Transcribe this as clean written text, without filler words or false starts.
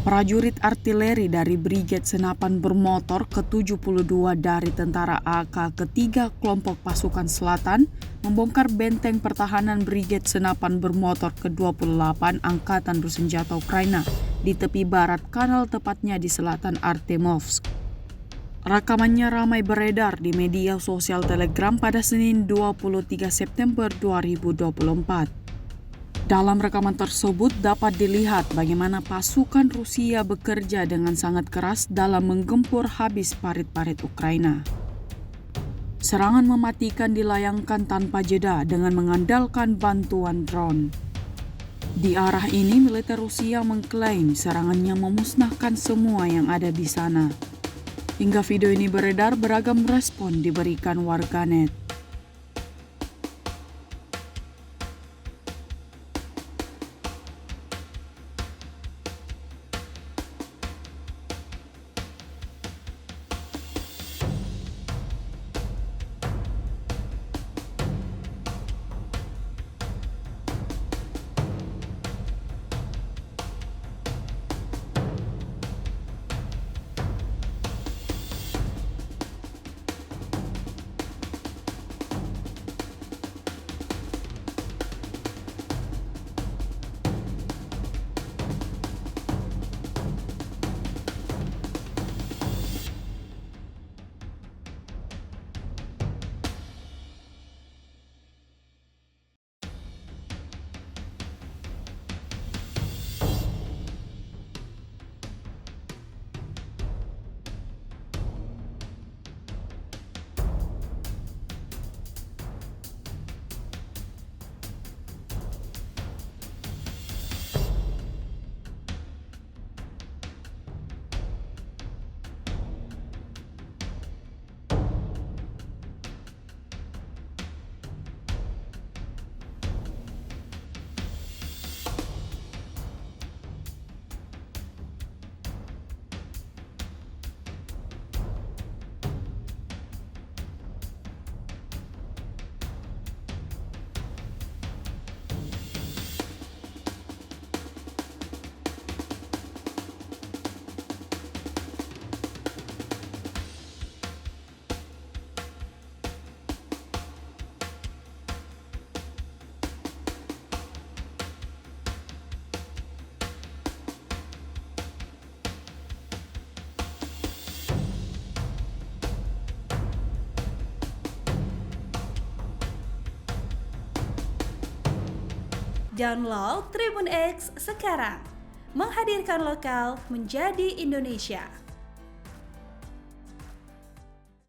Prajurit artileri dari Brigade Senapan Bermotor ke-72 dari Tentara AK ketiga Kelompok Pasukan Selatan membongkar benteng pertahanan Brigade Senapan Bermotor ke-28 Angkatan Bersenjata Ukraina di tepi barat kanal, tepatnya di selatan Artemovsk. Rekamannya ramai beredar di media sosial Telegram pada Senin 23 September 2024. Dalam rekaman tersebut dapat dilihat bagaimana pasukan Rusia bekerja dengan sangat keras dalam menggempur habis parit-parit Ukraina. Serangan mematikan dilayangkan tanpa jeda dengan mengandalkan bantuan drone. Di arah ini, militer Rusia mengklaim serangannya memusnahkan semua yang ada di sana. Hingga video ini beredar, beragam respon diberikan warganet. Download Tribun X sekarang, menghadirkan lokal menjadi Indonesia.